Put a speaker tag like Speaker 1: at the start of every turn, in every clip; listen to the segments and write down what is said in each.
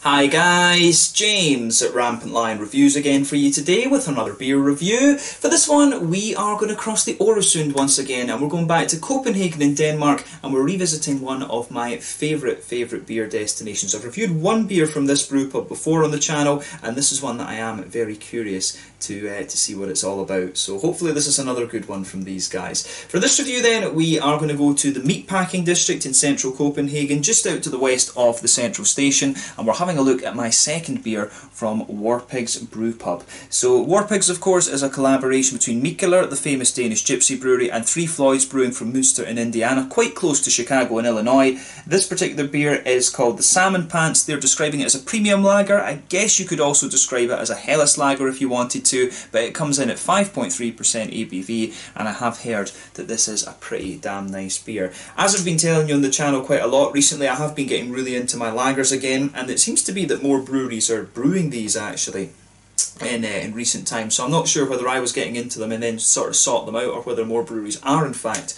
Speaker 1: Hi guys, James at RampantLionReviews again for you today with another beer review. For this one we are going to cross the Øresund once again, and we're going back to Copenhagen in Denmark, and we're revisiting one of my favourite beer destinations. I've reviewed one beer from this brew pub before on the channel, and this is one that I am very curious to see what it's all about. So hopefully this is another good one from these guys. For this review then, we are going to go to the meatpacking district in central Copenhagen, just out to the west of the central station, and we're having a look at my second beer from Warpigs Brewpub. So Warpigs, of course, is a collaboration between Mikkeller, the famous Danish gypsy brewery, and three Floyds brewing from Münster in Indiana, quite close to Chicago in Illinois. This particular beer is called the Salmon Pants. They're describing it as a premium lager. I guess you could also describe it as a Helles lager if you wanted to, but it comes in at 5.3% ABV, and I have heard that this is a pretty damn nice beer. As I've been telling you on the channel quite a lot recently, I have been getting really into my lagers again, and it seems to be that more breweries are brewing these actually in recent times, so I'm not sure whether I was getting into them and then sort of sought them out, or whether more breweries are in fact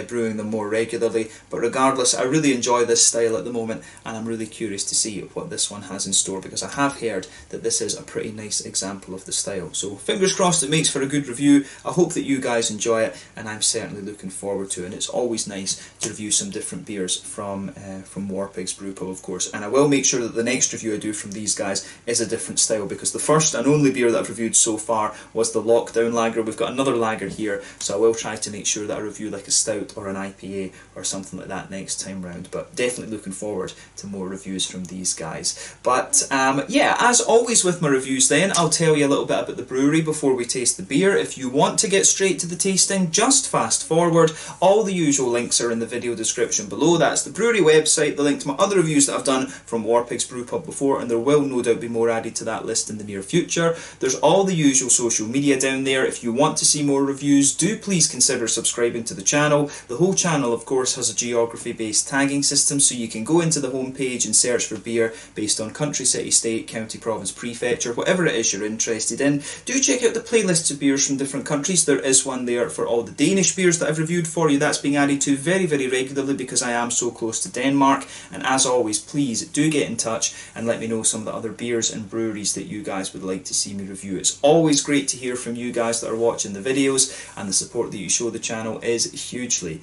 Speaker 1: brewing them more regularly. But regardless, I really enjoy this style at the moment, and I'm really curious to see what this one has in store, because I have heard that this is a pretty nice example of the style. So fingers crossed it makes for a good review. I hope that you guys enjoy it, and I'm certainly looking forward to it. And it's always nice to review some different beers from Warpigs Brewpub, of course, and I will make sure that the next review I do from these guys is a different style, because the first and only beer that I've reviewed so far was the Lockdown Lager. We've got another lager here, so I will try to make sure that I review like a stout or an IPA or something like that next time round, but definitely looking forward to more reviews from these guys. But yeah, as always with my reviews then, I'll tell you a little bit about the brewery before we taste the beer. If you want to get straight to the tasting, just fast forward. All the usual links are in the video description below. That's the brewery website, the link to my other reviews that I've done from Warpigs Brewpub before, and there will no doubt be more added to that list in the near future. There's all the usual social media down there. If you want to see more reviews, do please consider subscribing to the channel. The whole channel, of course, has a geography-based tagging system, so you can go into the home page and search for beer based on country, city, state, county, province, prefecture, whatever it is you're interested in. Do check out the playlists of beers from different countries. There is one there for all the Danish beers that I've reviewed for you. That's being added to very regularly because I am so close to Denmark. And as always, please do get in touch and let me know some of the other beers and breweries that you guys would like to see me review. It's always great to hear from you guys that are watching the videos, and the support that you show the channel is hugely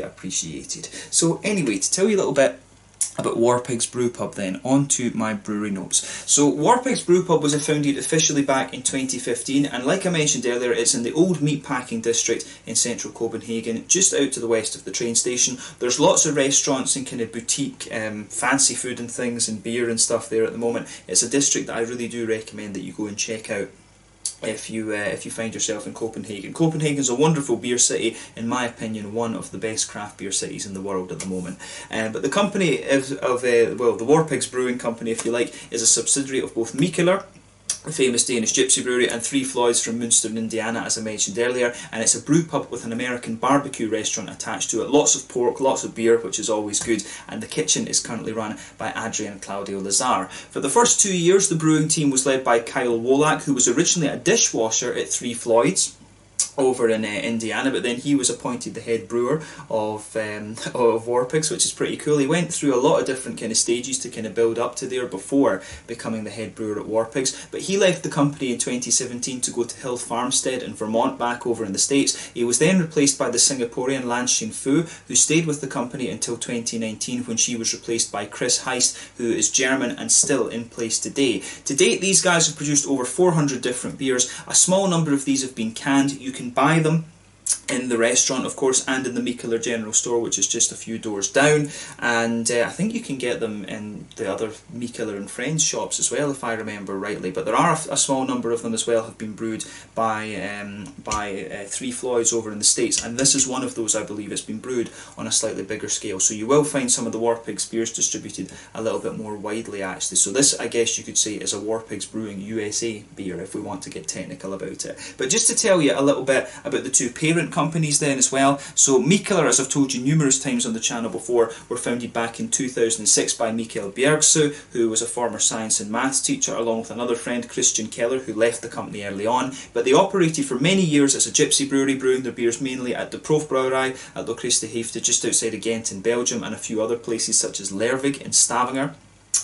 Speaker 1: appreciated. So anyway, to tell you a little bit about Warpigs Brewpub then, on to my brewery notes. So Warpigs Brewpub was founded officially back in 2015, and like I mentioned earlier, it's in the old meatpacking district in central Copenhagen, just out to the west of the train station. There's lots of restaurants and kind of boutique fancy food and things and beer and stuff there at the moment. It's a district that I really do recommend that you go and check out if you find yourself in Copenhagen. Copenhagen's a wonderful beer city, in my opinion, one of the best craft beer cities in the world at the moment. But the company well, the Warpigs Brewing Company, if you like, is a subsidiary of both Mikkeller, the famous Danish gypsy brewery, and three Floyds from Münster in Indiana, as I mentioned earlier, and it's a brew pub with an American barbecue restaurant attached to it. Lots of pork, lots of beer, which is always good, and the kitchen is currently run by Adrian Claudio Lazar. For the first 2 years, the brewing team was led by Kyle Wolak, who was originally a dishwasher at three Floyds over in Indiana, but then he was appointed the head brewer of Warpigs, which is pretty cool. He went through a lot of different kind of stages to kind of build up to there before becoming the head brewer at Warpigs, but he left the company in 2017 to go to Hill Farmstead in Vermont, back over in the States. He was then replaced by the Singaporean Lan Xin Fu, who stayed with the company until 2019, when she was replaced by Chris Heist, who is German and still in place today. To date, these guys have produced over 400 different beers. A small number of these have been canned. You can buy them in the restaurant, of course, and in the Mikkeller general store, which is just a few doors down, and I think you can get them in the other Mikkeller and Friends shops as well, if I remember rightly. But there are a small number of them as well have been brewed by three Floyds over in the States, and this is one of those, I believe. It's been brewed on a slightly bigger scale, so you will find some of the Warpigs beers distributed a little bit more widely actually. So this, I guess you could say, is a Warpigs Brewing USA beer, if we want to get technical about it. But just to tell you a little bit about the two parent companies then as well. So Mikkeller, as I've told you numerous times on the channel before, were founded back in 2006 by Mikael Bjergsø, who was a former science and maths teacher, along with another friend, Christian Keller, who left the company early on. But they operated for many years as a gypsy brewery, brewing their beers mainly at the Proefbrouwerij at Lochristerhefte, just outside of Ghent in Belgium, and a few other places such as Lervig and Stavanger.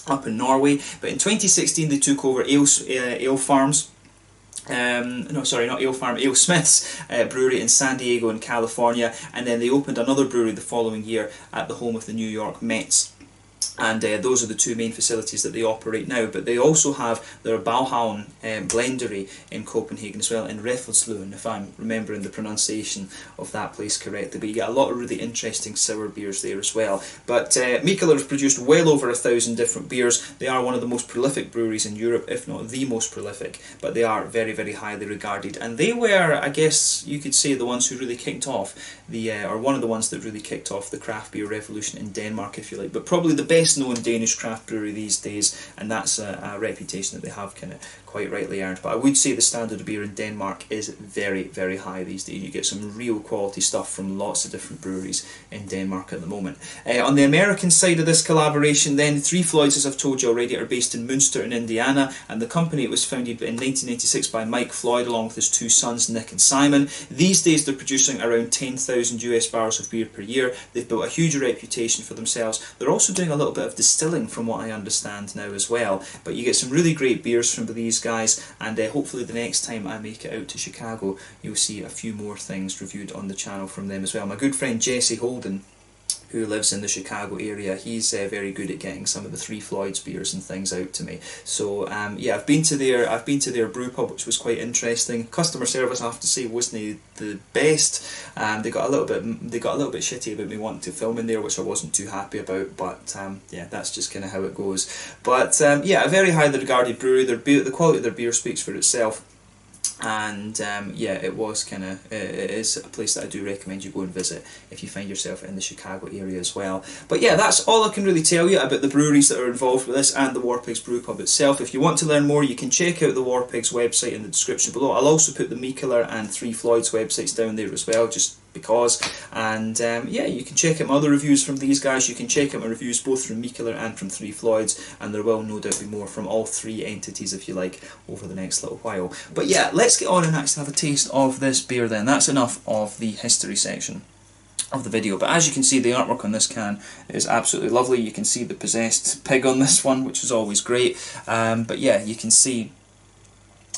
Speaker 1: up in Norway. But in 2016 they took over Ale Farms. No, sorry, not Ale Farm, Ale Smith's brewery in San Diego in California, and then they opened another brewery the following year at the home of the New York Mets. And those are the two main facilities that they operate now. But they also have their Bauhaun blendery in Copenhagen as well, in Reffelslund, if I'm remembering the pronunciation of that place correctly. But you get a lot of really interesting sour beers there as well. But Mikkeller has produced well over 1,000 different beers. They are one of the most prolific breweries in Europe, if not the most prolific. But they are very, very highly regarded. And they were, I guess you could say, the ones who really kicked off or one of the ones that really kicked off the craft beer revolution in Denmark, if you like. But probably the best known Danish craft brewery these days, and that's a reputation that they have kind of quite rightly earned. But I would say the standard of beer in Denmark is very, very high these days. You get some real quality stuff from lots of different breweries in Denmark at the moment. On the American side of this collaboration then, Three Floyds, as I've told you already, are based in Münster in Indiana, and the company, it was founded in 1996 by Mike Floyd along with his two sons Nick and Simon. These days they're producing around 10,000 US barrels of beer per year. They've built a huge reputation for themselves. They're also doing a little bit of distilling from what I understand now as well. But you get some really great beers from these guys, and hopefully the next time I make it out to Chicago you'll see a few more things reviewed on the channel from them as well. My good friend Jesse Holden, who lives in the Chicago area, he's very good at getting some of the Three Floyds beers and things out to me. So yeah, I've been to their brew pub, which was quite interesting. Customer service, I have to say, wasn't the best. They got a little bit shitty about me wanting to film in there, which I wasn't too happy about. But yeah, that's just kind of how it goes. But yeah, a very highly regarded brewery. The quality of their beer speaks for itself. And yeah, it is a place that I do recommend you go and visit if you find yourself in the Chicago area as well. But yeah, that's all I can really tell you about the breweries that are involved with this and the Warpigs Brewpub itself. If you want to learn more, you can check out the Warpigs website in the description below. I'll also put the Mikkeller and Three Floyds websites down there as well, just because. And yeah, you can check out my other reviews from these guys. You can check out my reviews both from Mikkeller and from Three Floyds, and there will no doubt be more from all three entities if you like over the next little while. But yeah, let's get on and actually have a taste of this beer then. That's enough of the history section of the video. But as you can see, the artwork on this can is absolutely lovely. You can see the possessed pig on this one, which is always great. But yeah, you can see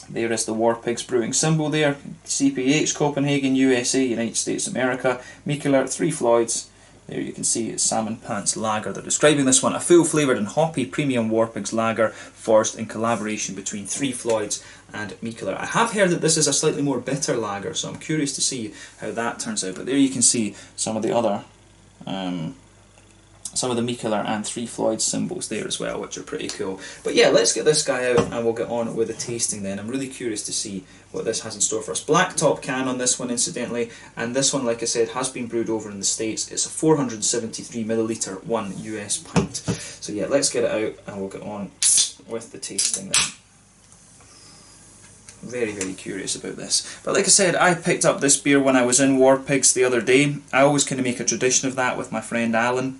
Speaker 1: there is the Warpigs brewing symbol there. CPH, Copenhagen, USA, United States of America. Mikkeller, Three Floyds. There you can see it's Salmon Pants Lager. They're describing this one, a full-flavoured and hoppy premium Warpigs lager forged in collaboration between Three Floyds and Mikkeller. I have heard that this is a slightly more bitter lager, so I'm curious to see how that turns out. But there you can see some of the other some of the Mikkeller and Three Floyds symbols there as well, which are pretty cool. But yeah, let's get this guy out and we'll get on with the tasting then. I'm really curious to see what this has in store for us. Black top can on this one, incidentally, and this one, like I said, has been brewed over in the States. It's a 473ml 1 US pint. So yeah, let's get it out and we'll get on with the tasting then. Very, very curious about this. But like I said, I picked up this beer when I was in Warpigs the other day. I always kind of make a tradition of that with my friend Alan.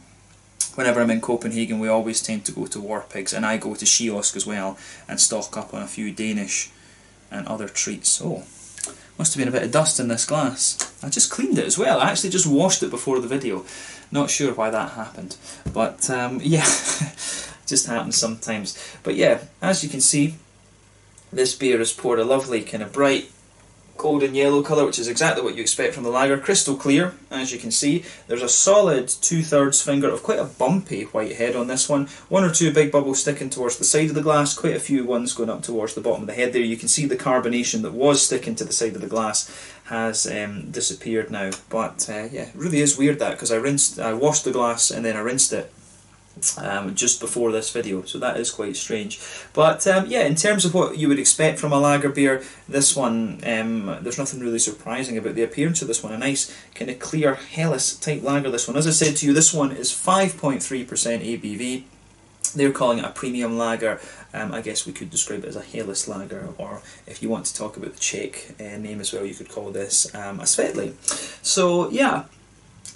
Speaker 1: Whenever I'm in Copenhagen, we always tend to go to Warpigs, and I go to Kiosk as well and stock up on a few Danish and other treats. Oh, must have been a bit of dust in this glass. I just cleaned it as well. I actually just washed it before the video. Not sure why that happened, but yeah, just happens sometimes. But yeah, as you can see, this beer is poured a lovely kind of bright golden yellow colour, which is exactly what you expect from the lager. Crystal clear, as you can see. There's a solid 2/3 finger of quite a bumpy white head on this one. One or two big bubbles sticking towards the side of the glass, quite a few ones going up towards the bottom of the head there. You can see the carbonation that was sticking to the side of the glass has disappeared now. But yeah, it really is weird that, because I washed the glass and then I rinsed it just before this video, so that is quite strange. But yeah, in terms of what you would expect from a lager beer, this one, there's nothing really surprising about the appearance of this one. A nice kind of clear Helles type lager, this one. As I said to you, this one is 5.3% ABV. They're calling it a premium lager. I guess we could describe it as a Helles lager, or if you want to talk about the Czech name as well, you could call this a Svetli. So yeah,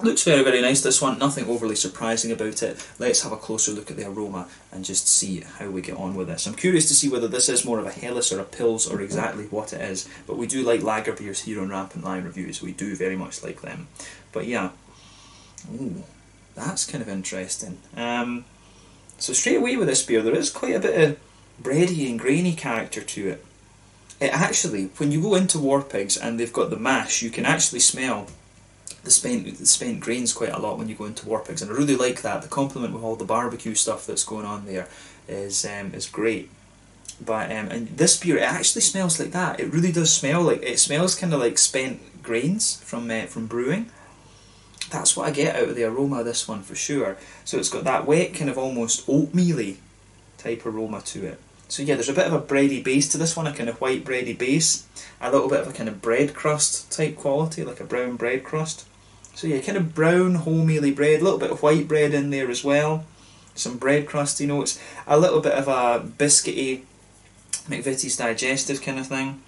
Speaker 1: looks very, very nice, this one. Nothing overly surprising about it. Let's have a closer look at the aroma and just see how we get on with this. I'm curious to see whether this is more of a Helles or a Pils, or exactly what it is. But we do like lager beers here on Rampant Lion Reviews. We do very much like them. But yeah, ooh, that's kind of interesting. So straight away with this beer, there is quite a bit of bready and grainy character to it. It actually, when you go into Warpigs and they've got the mash, you can actually smell the spent grains quite a lot when you go into Warpigs, and I really like that. The complement with all the barbecue stuff that's going on there is great. But and this beer, it actually smells like that. It really does smell like, it smells kind of like spent grains from brewing. That's what I get out of the aroma of this one for sure. So it's got that wet kind of almost oatmeal-y type aroma to it. So yeah, there's a bit of a bready base to this one, a kind of white bready base, a little bit of a kind of bread crust type quality, like a brown bread crust. So yeah, kind of brown wholemealy bread, a little bit of white bread in there as well, some bread crusty notes, a little bit of a biscuity, McVitie's digestive kind of thing.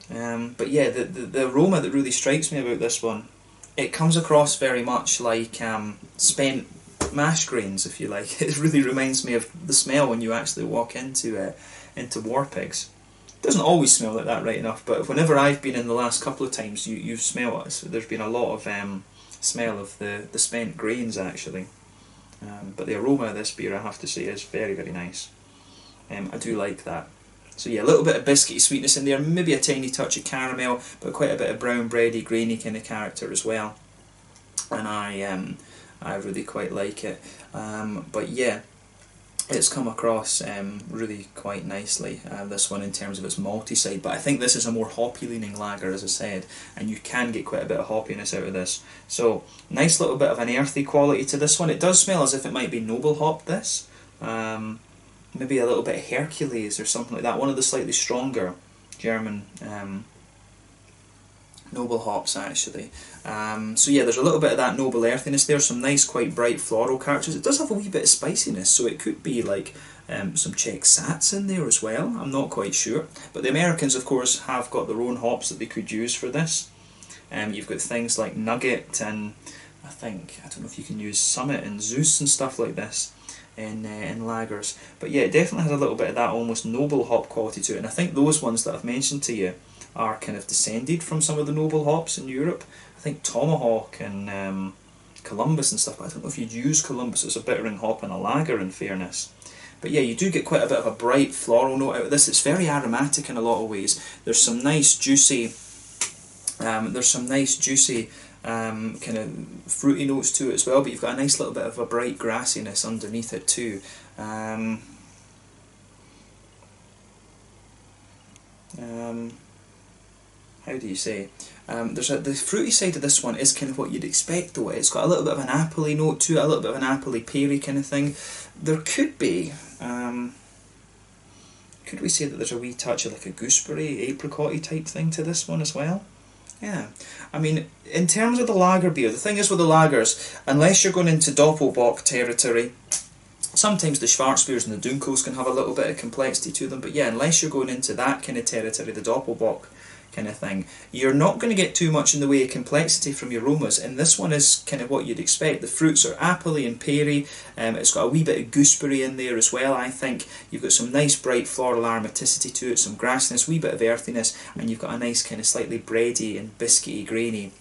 Speaker 1: But yeah, the aroma that really strikes me about this one, it comes across very much like spent mash grains, if you like. It really reminds me of the smell when you actually walk into Warpigs. It doesn't always smell like that, right enough, but whenever I've been in the last couple of times, you smell it. So there's been a lot of smell of the spent grains actually. But the aroma of this beer, I have to say, is very, very nice. I do like that. So yeah, a little bit of biscuity sweetness in there, maybe a tiny touch of caramel, but quite a bit of brown bready, grainy kind of character as well. And I really quite like it. But yeah, it's come across really quite nicely, this one, in terms of its malty side. But I think this is a more hoppy leaning lager, as I said, and you can get quite a bit of hoppiness out of this. So nice little bit of an earthy quality to this one. It does smell as if it might be noble hopped, this. Maybe a little bit of Hercules or something like that, one of the slightly stronger German noble hops actually. So yeah, there's a little bit of that noble earthiness there, some nice quite bright floral characters. It does have a wee bit of spiciness, so it could be like some Czech Sats in there as well, I'm not quite sure. But the Americans of course have got their own hops that they could use for this. You've got things like Nugget, and I don't know if you can use Summit and Zeus and stuff like this in lagers. But yeah, it definitely has a little bit of that almost noble hop quality to it, and I think those ones that I've mentioned to you are kind of descended from some of the noble hops in Europe. I think Tomahawk and Columbus and stuff, but I don't know if you'd use Columbus as a bittering hop in a lager, in fairness. But yeah, you do get quite a bit of a bright floral note out of this. It's very aromatic in a lot of ways. There's some nice juicy kind of fruity notes to it as well, but you've got a nice little bit of a bright grassiness underneath it too. How do you say? The fruity side of this one is kind of what you'd expect though. It's got a little bit of an apple-y note to it, a little bit of an apple-y peary kind of thing. There could be, could we say that there's a wee touch of like a gooseberry, apricot-y type thing to this one as well? Yeah, I mean, in terms of the lager beer, the thing is with the lagers, unless you're going into Doppelbock territory, sometimes the Schwarzbiers and the Dunkels can have a little bit of complexity to them, but yeah, unless you're going into that kind of territory, the Doppelbock kind of thing, you're not going to get too much in the way of complexity from your aromas, and this one is kind of what you'd expect. The fruits are appley and peary, it's got a wee bit of gooseberry in there as well, I think. You've got some nice bright floral aromaticity to it, some grassiness, wee bit of earthiness, and you've got a nice kind of slightly bready and biscuity, grainy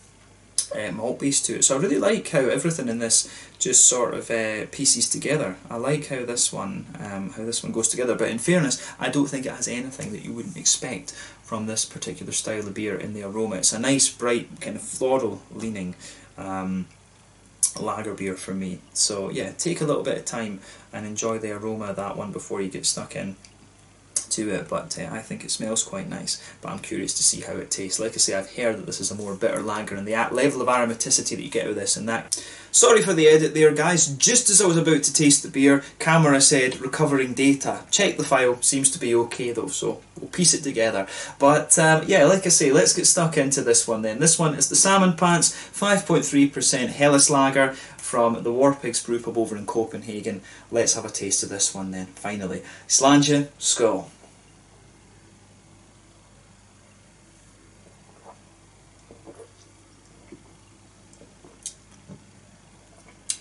Speaker 1: malt base to it. So I really like how everything in this just sort of pieces together. I like how this one goes together, but in fairness, I don't think it has anything that you wouldn't expect from this particular style of beer in the aroma. It's a nice, bright, kind of floral leaning lager beer for me. So yeah, take a little bit of time and enjoy the aroma of that one before you get stuck in to it, but I think it smells quite nice, but I'm curious to see how it tastes. Like I say, I've heard that this is a more bitter lager, and the level of aromaticity that you get out of this and that. Sorry for the edit there guys, just as I was about to taste the beer, camera said recovering data. Check the file, seems to be okay though, so we'll piece it together. But yeah, like I say, let's get stuck into this one then. This one is the Salmon Pants 5.3% Helles Lager from the Warpigs Brewpub over in Copenhagen. Let's have a taste of this one then, finally. Slange, skål.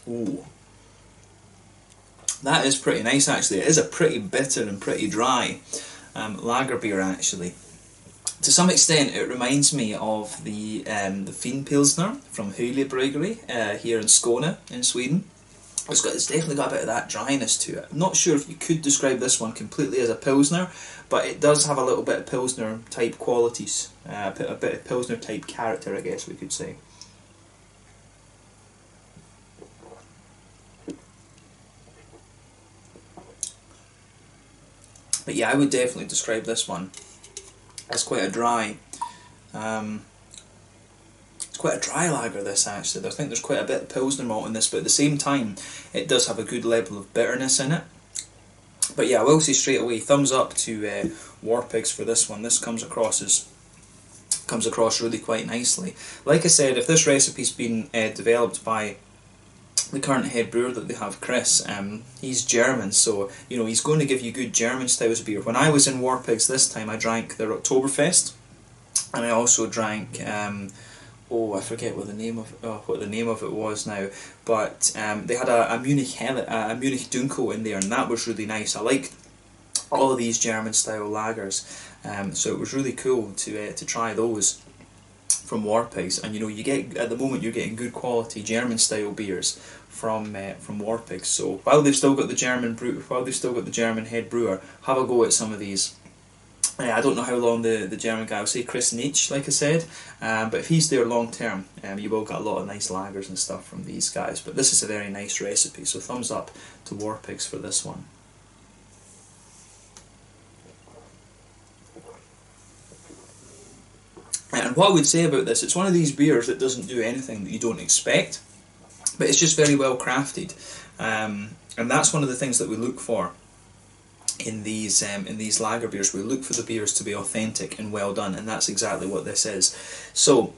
Speaker 1: Ooh, that is pretty nice actually. It is a pretty bitter and pretty dry lager beer actually. To some extent it reminds me of the Finpilsner from Hylje Brewery here in Skåne in Sweden. It's definitely got a bit of that dryness to it. I'm not sure if you could describe this one completely as a Pilsner, but it does have a little bit of Pilsner type qualities, a bit of Pilsner type character, I guess we could say. But yeah, I would definitely describe this one as quite a dry. It's quite a dry lager, this actually. I think there's quite a bit of Pilsner malt in this, but at the same time it does have a good level of bitterness in it. But yeah, I will say straight away, thumbs up to Warpigs for this one. This comes across really quite nicely. Like I said, if this recipe's been developed by the current head brewer that they have, Chris, he's German, so you know he's going to give you good German styles of beer. When I was in Warpigs this time, I drank their Oktoberfest, and I also drank oh, I forget what the name of it was now, but they had a Munich Dunkel in there, and that was really nice. I liked all of these German style lagers, so it was really cool to try those from Warpigs. And you know, you get, at the moment, you're getting good quality German style beers from Warpigs. So while they've still got the German head brewer, have a go at some of these. I don't know how long the German guy will say, Chris Nietzsche, like I said, but if he's there long term, you will get a lot of nice lagers and stuff from these guys. But this is a very nice recipe, so thumbs up to Warpigs for this one. And what I would say about this, it's one of these beers that doesn't do anything that you don't expect, but it's just very well crafted, and that's one of the things that we look for in these lager beers. We look for the beers to be authentic and well done, and that's exactly what this is. So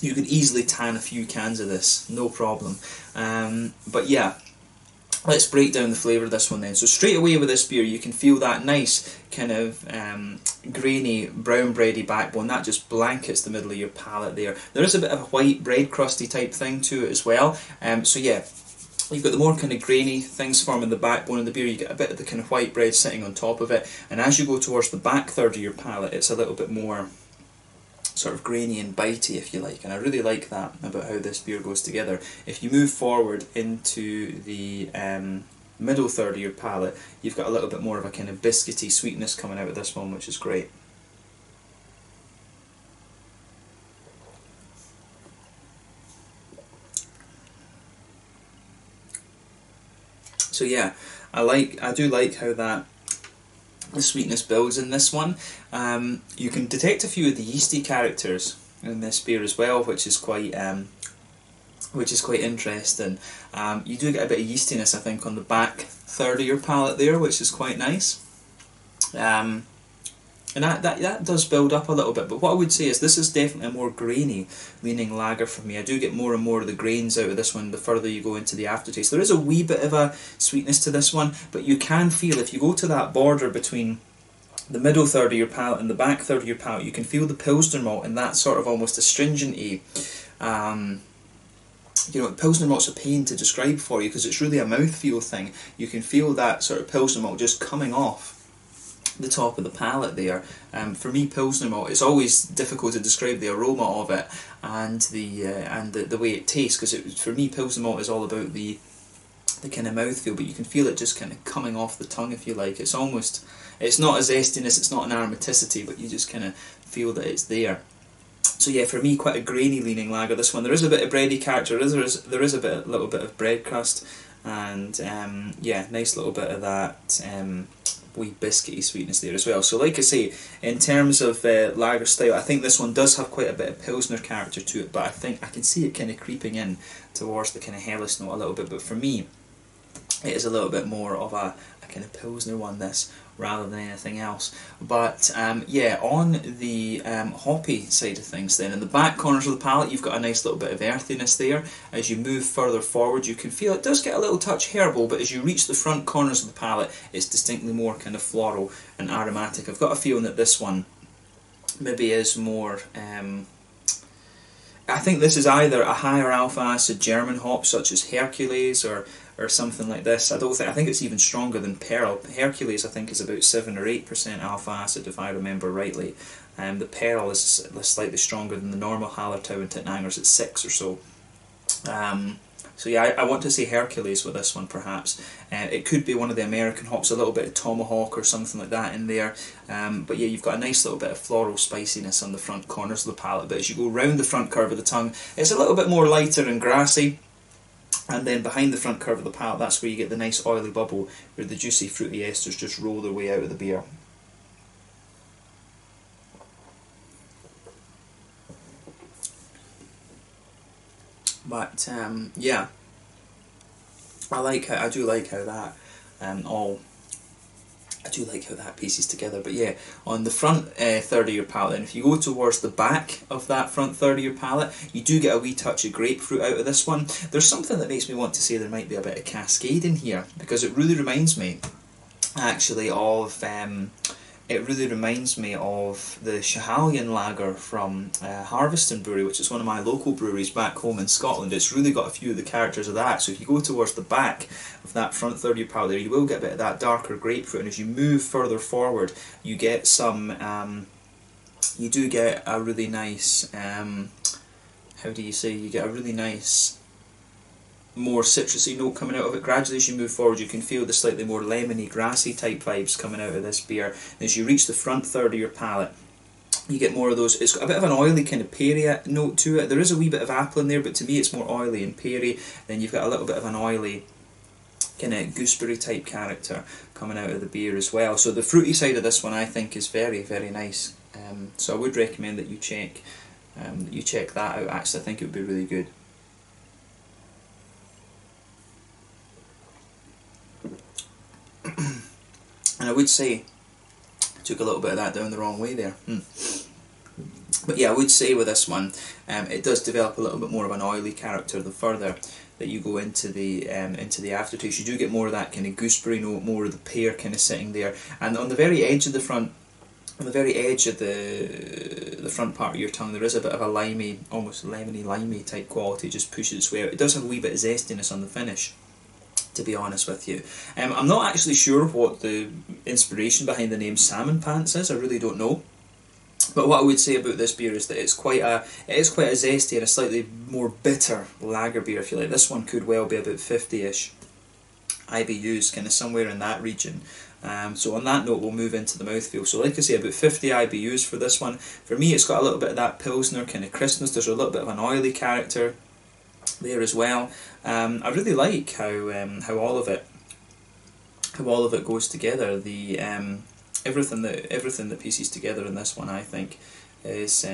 Speaker 1: you could easily tan a few cans of this, no problem. But yeah, let's break down the flavour of this one then. So straight away with this beer, you can feel that nice kind of grainy, brown bready backbone. That just blankets the middle of your palate there. There is a bit of a white bread crusty type thing to it as well. So yeah, you've got the more kind of grainy things forming the backbone of the beer. You get a bit of the kind of white bread sitting on top of it, and as you go towards the back third of your palate, it's a little bit more sort of grainy and bitey, if you like, and I really like that about how this beer goes together. If you move forward into the middle third of your palate, you've got a little bit more of a kind of biscuity sweetness coming out of this one, which is great. So yeah, I do like how that the sweetness builds in this one. You can detect a few of the yeasty characters in this beer as well, which is quite interesting. You do get a bit of yeastiness, I think, on the back third of your palate there, which is quite nice. And that does build up a little bit, but what I would say is this is definitely a more grainy leaning lager for me. I do get more and more of the grains out of this one the further you go into the aftertaste. There is a wee bit of a sweetness to this one, but you can feel, if you go to that border between the middle third of your palate and the back third of your palate, you can feel the Pilsner malt and that sort of almost astringent-y. You know, Pilsner malt's a pain to describe for you because it's really a mouthfeel thing. You can feel that sort of Pilsner malt just coming off the top of the palate there. For me, Pilsner malt, it's always difficult to describe the aroma of it and the way it tastes, because for me Pilsner malt is all about the kind of mouthfeel, but you can feel it just kind of coming off the tongue, if you like. It's not a zestiness, it's not an aromaticity, but you just kind of feel that it's there. So yeah, for me, quite a grainy leaning lager, this one. There is a bit of bready character, there is a little bit of bread crust, and yeah, nice little bit of that wee biscuity sweetness there as well. So like I say, in terms of lager style, I think this one does have quite a bit of Pilsner character to it, but I think I can see it kind of creeping in towards the kind of Helles note a little bit. But for me, it is a little bit more of a kind of Pilsner one, this, rather than anything else. But yeah, on the hoppy side of things then, in the back corners of the palate, you've got a nice little bit of earthiness there. As you move further forward, you can feel it does get a little touch herbal, but as you reach the front corners of the palate, it's distinctly more kind of floral and aromatic. I've got a feeling that this one maybe is more... I think this is either a higher alpha acid German hop such as Hercules or something like this. I think it's even stronger than Pearl. Hercules, I think, is about 7 or 8% alpha acid, if I remember rightly. The Pearl is slightly stronger than the normal Hallertau and Tittnangers at 6 or so. So yeah, I want to say Hercules with this one perhaps. It could be one of the American hops, a little bit of Tomahawk or something like that in there. But yeah, you've got a nice little bit of floral spiciness on the front corners of the palate. But as you go round the front curve of the tongue, it's a little bit more lighter and grassy. And then behind the front curve of the palate, that's where you get the nice oily bubble, where the juicy fruity esters just roll their way out of the beer. But yeah, I do like how that pieces together. But yeah, on the front third of your palate, and if you go towards the back of that front third of your palate, you do get a wee touch of grapefruit out of this one. There's something that makes me want to say there might be a bit of Cascade in here, because it really reminds me actually of the Schiehallion lager from Harveston Brewery, which is one of my local breweries back home in Scotland. It's really got a few of the characters of that. So if you go towards the back of that front third of your palate there, you will get a bit of that darker grapefruit, and as you move further forward, you get some, you do get a really nice, how do you say, you get a really nice more citrusy note coming out of it. Gradually as you move forward, you can feel the slightly more lemony, grassy type vibes coming out of this beer. And as you reach the front third of your palate, you get more of those. It's got a bit of an oily kind of peary note to it. There is a wee bit of apple in there, but to me it's more oily and peary. Then you've got a little bit of an oily kind of gooseberry type character coming out of the beer as well. So the fruity side of this one I think is very, very nice. So I would recommend that you check that out. Actually, I think it would be really good. And I would say, I took a little bit of that down the wrong way there. But yeah, I would say with this one, it does develop a little bit more of an oily character the further that you go into the aftertaste. You do get more of that kind of gooseberry note, more of the pear kind of sitting there. And on the very edge of the front, on the very edge of the front part of your tongue, there is a bit of a limey, almost lemony type quality, just pushes its way out. It does have a wee bit of zestiness on the finish, to be honest with you. I'm not actually sure what the inspiration behind the name Salmon Pants is. I really don't know. But what I would say about this beer is that it is quite a zesty and a slightly more bitter lager beer, if you like. This one could well be about 50-ish IBUs, kind of somewhere in that region. So on that note, we'll move into the mouthfeel. So like I say, about 50 IBUs for this one. For me, it's got a little bit of that Pilsner kind of crispness. There's a little bit of an oily character there as well. I really like how all of it goes together. The everything that pieces together in this one, I think, is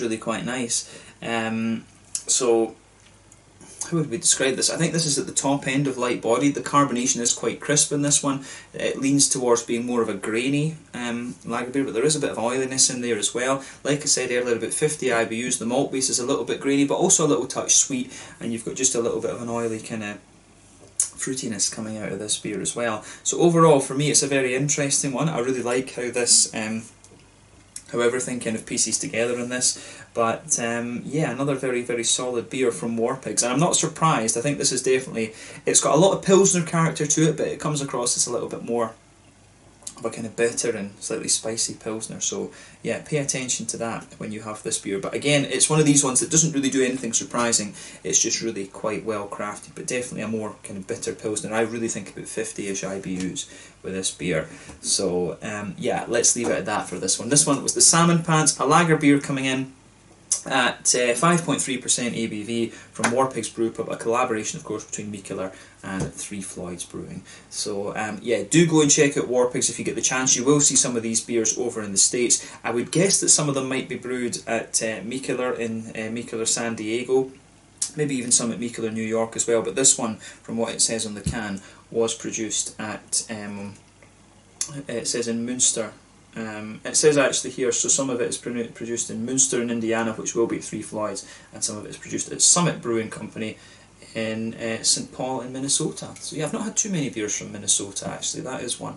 Speaker 1: really quite nice. So how would we describe this? I think this is at the top end of light bodied. The carbonation is quite crisp in this one. It leans towards being more of a grainy lager beer, but there is a bit of oiliness in there as well. Like I said earlier, about 50 IBUs. The malt base is a little bit grainy, but also a little touch sweet, and you've got just a little bit of an oily kind of fruitiness coming out of this beer as well. So overall, for me, it's a very interesting one. I really like how this how everything kind of pieces together in this. But yeah, another very, very solid beer from Warpigs, and I'm not surprised. I think this is definitely, it's got a lot of Pilsner character to it, but it comes across as a little bit more of a kind of bitter and slightly spicy Pilsner. So yeah, pay attention to that when you have this beer. But again, it's one of these ones that doesn't really do anything surprising. It's just really quite well crafted, but definitely a more kind of bitter Pilsner. I really think about 50-ish IBUs with this beer. So yeah, let's leave it at that for this one. This one was the Salmon Pants, a lager beer coming in at 5.3% ABV from Warpigs Brewpub, a collaboration, of course, between Mikkeller and Floyds Brewing. So yeah, do go and check out Warpigs if you get the chance. You will see some of these beers over in the States. I would guess that some of them might be brewed at Mikkeller in Mikkeller San Diego, maybe even some at Mikkeller New York as well, but this one, from what it says on the can, was produced at, it says in Munster. It says actually here, so some of it is produced in Munster in Indiana, which will be at Floyds, and some of it is produced at Summit Brewing Company in St. Paul in Minnesota. So yeah, I've not had too many beers from Minnesota actually, that is one.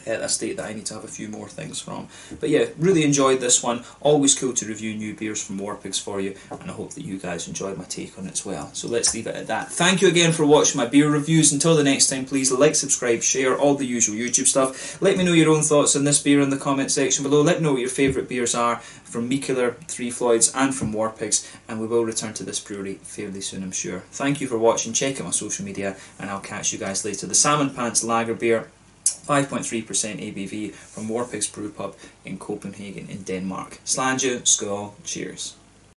Speaker 1: a state that I need to have a few more things from. But yeah, really enjoyed this one. Always cool to review new beers from Warpigs for you, and I hope that you guys enjoyed my take on it as well. So let's leave it at that. Thank you again for watching my beer reviews. Until the next time, please like, subscribe, share, all the usual YouTube stuff. Let me know your own thoughts on this beer in the comment section below. Let me know what your favourite beers are from Mikkeller, 3 Floyds and from Warpigs, and we will return to this brewery fairly soon, I'm sure. Thank you for watching. Check out my social media, and I'll catch you guys later. The Salmon Pants Lager beer, 5.3% ABV from Warpigs Brewpub in Copenhagen in Denmark. Slange, skål, cheers.